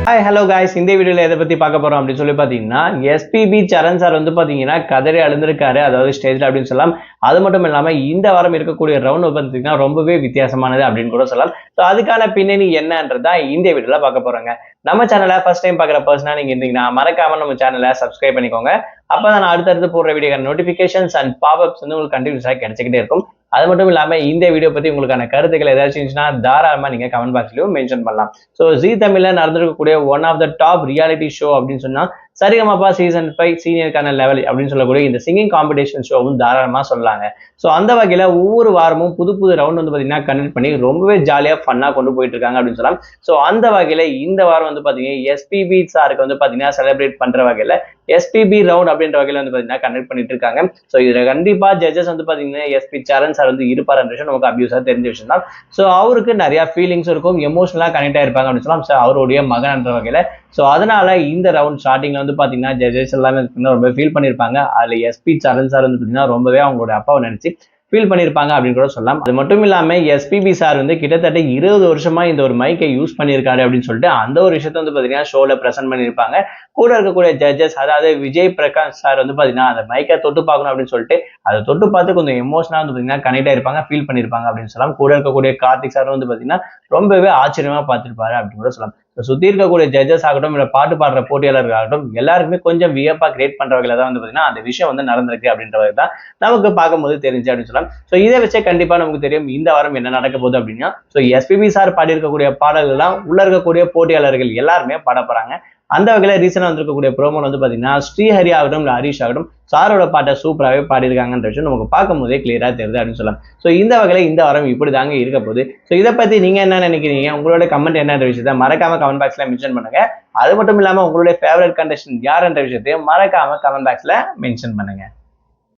Hi hello guys, இந்த வீடியோவில் எதை பற்றி பார்க்க போகிறோம் அப்படின்னு சொல்லி பார்த்தீங்கன்னா, எஸ்பிபி சரண் சார் வந்து பார்த்தீங்கன்னா கதறி அழுந்திருக்காரு, அதாவது ஸ்டேஜில் அப்படின்னு சொல்லலாம். அது மட்டும் இல்லாமல் இந்த வாரம் இருக்கக்கூடிய ரவுண்ட் பார்த்தீங்கன்னா ரொம்பவே வித்தியாசமானது அப்படின்னு கூட சொல்லலாம். ஸோ அதுக்கான பின்னணி என்னன்றதான் இந்த வீடியோவில் பார்க்க போகிறோங்க. நம்ம சேனலை ஃபர்ஸ்ட் டைம் பார்க்குற பர்சனாக நீங்கள் இருந்தீங்கன்னா மறக்காம நம்ம சேனலை சப்ஸ்கிரைப் பண்ணிக்கோங்க. அப்போ தான் நான் அடுத்தடுத்து போடுற வீடியோக்கான நோட்டிஃபிகேஷன்ஸ் அண்ட் பாப்அப்ஸ் வந்து உங்களுக்கு கண்டினியூஸாக கிடைச்சிக்கிட்டே இருக்கும். அது மட்டும் இல்லாமல் இந்த வீடியோ பற்றி உங்களுக்கான கருத்துக்கள் ஏதாச்சும் இருந்துச்சுன்னா தாராளமாக நீங்கள் கமெண்ட் பாக்ஸ்லையும் மென்ஷன் பண்ணலாம். ஸோ ஜீ தமிழில் நடந்திருக்கக்கூடிய one of the top reality show அப்படின்னு சொன்னால் சரிகமபா சீசன் 5 சீனியருக்கான லெவல் அப்படின்னு சொல்லக்கூடிய இந்த சிங்கிங் காம்படிஷன் ஷோவும் தாராளமாக சொல்லலாங்க. ஸோ அந்த வகையில் ஒவ்வொரு வாரமும் புது புது ரவுண்ட் வந்து பார்த்தீங்கன்னா கண்டக்ட் பண்ணி ரொம்பவே ஜாலியாக ஃபன்னாக கொண்டு போயிட்டு இருக்காங்க அப்படின்னு சொல்லலாம். ஸோ அந்த வகையில் இந்த வாரம் வந்து பார்த்தீங்கன்னா எஸ்பிபி சாருக்கு வந்து பார்த்தீங்கன்னா செலிப்ரேட் பண்ணுற வகையில் எஸ்பிபி ரவுண்ட் அப்படின்ற வகையில் வந்து பார்த்தீங்கன்னா கண்டக்ட் பண்ணிட்டு இருக்காங்க. ஸோ இதில் கண்டிப்பாக ஜட்ஜஸ் வந்து பார்த்தீங்கன்னா எஸ்பி சரண் சார் வந்து இருப்பாருன்ற விஷயம் நமக்கு அபியூஸாக தெரிஞ்ச விஷயம் தான். ஸோ அவருக்கு நிறைய ஃபீலிங்ஸ் இருக்கும், எமோஷனலாக கனெக்ட் ஆயிருப்பாங்க அப்படின்னு சொல்லலாம். ஸோ அவருடைய மகன்ன்ற வகையில் ஸோ அதனால இந்த ரவுண்ட் ஸ்டார்டிங்ல வந்து பார்த்தீங்கன்னா ஜட்ஜஸ் எல்லாமே ரொம்ப ஃபீல் பண்ணியிருப்பாங்க. அதில் எஸ்பி சரண் சார் வந்து பார்த்தீங்கன்னா ரொம்பவே அவங்களோட அப்பாவை நினைச்சு ஃபீல் பண்ணியிருப்பாங்க அப்படின்னு கூட சொல்லலாம். அது மட்டும் இல்லாமல் எஸ்பிபி சார் வந்து கிட்டத்தட்ட 20 வருஷமா இந்த ஒரு மைக்கை யூஸ் பண்ணியிருக்காரு அப்படின்னு சொல்லிட்டு அந்த ஒரு விஷயத்த வந்து பார்த்தீங்கன்னா ஷோவில் ப்ரெசென்ட் பண்ணியிருப்பாங்க. கூட இருக்கக்கூடிய ஜட்ஜஸ், அதாவது விஜய் பிரகாஷ் சார் வந்து பார்த்தீங்கன்னா அந்த மைக்கை தொட்டு பார்க்கணும் அப்படின்னு சொல்லிட்டு அதை தொட்டு பார்த்து கொஞ்சம் எமோஷனாக வந்து பார்த்தீங்கன்னா கனெக்ட் ஆயிருப்பாங்க, ஃபீல் பண்ணியிருப்பாங்க அப்படின்னு சொல்லலாம். கூட இருக்கக்கூடிய கார்த்திக் சார் வந்து பார்த்தீங்கன்னா ரொம்பவே ஆச்சரியமா பார்த்துருப்பாரு அப்படின்னு கூட சொல்லலாம். சுற்றி இருக்கக்கூடிய ஜட்ஜஸ் ஆகட்டும், இல்லை பாட்டு பாடுற போட்டியாளர்கள் ஆகட்டும், எல்லாருக்குமே கொஞ்சம் வியப்பா கிரியேட் பண்ற வகையில தான் வந்து பார்த்தீங்கன்னா அந்த விஷயம் வந்து நடந்திருக்கு அப்படின்ற வகை தான் நமக்கு பார்க்கும்போது தெரிஞ்சு அப்படின்னு சொல்லலாம். ஸோ இதை வச்சே கண்டிப்பா நமக்கு தெரியும் இந்த வாரம் என்ன நடக்க போகுது அப்படின்னா, ஸோ எஸ்பிபி சார் பாடி இருக்கக்கூடிய பாடல்கள்லாம் உள்ள இருக்கக்கூடிய போட்டியாளர்கள் எல்லாருமே பாட போறாங்க. அந்த வகையில ரீசனா வந்திருக்கக்கூடிய ப்ரோமோல வந்து பாத்தீங்கன்னா ஸ்ரீஹரி ஆகட்டும் இல்லை ஹரிஷ் ஆகட்டும் சாரோட பாட்டை சூப்பராகவே பாடியிருக்காங்கன்ற விஷயம் நமக்கு பார்க்கும் போதே கிளியரா தெரியுது அப்படின்னு சொல்லலாம். ஸோ இந்த வகையில இந்த வாரம் இப்படி தாங்க இருக்க போகுது. ஸோ இதை பத்தி நீங்க என்ன நினைக்கிறீங்க, உங்களோட கமெண்ட் என்னன்ற விஷயத்த மறக்காம கமெண்ட் பாக்ஸ்ல மென்ஷன் பண்ணுங்க. அது மட்டும் இல்லாம உங்களுடைய ஃபேவரட் கண்டஸ்டன்ட் யாருன்ற விஷயத்தையும் மறக்காம கமெண்ட் பாக்ஸ்ல மென்ஷன் பண்ணுங்க.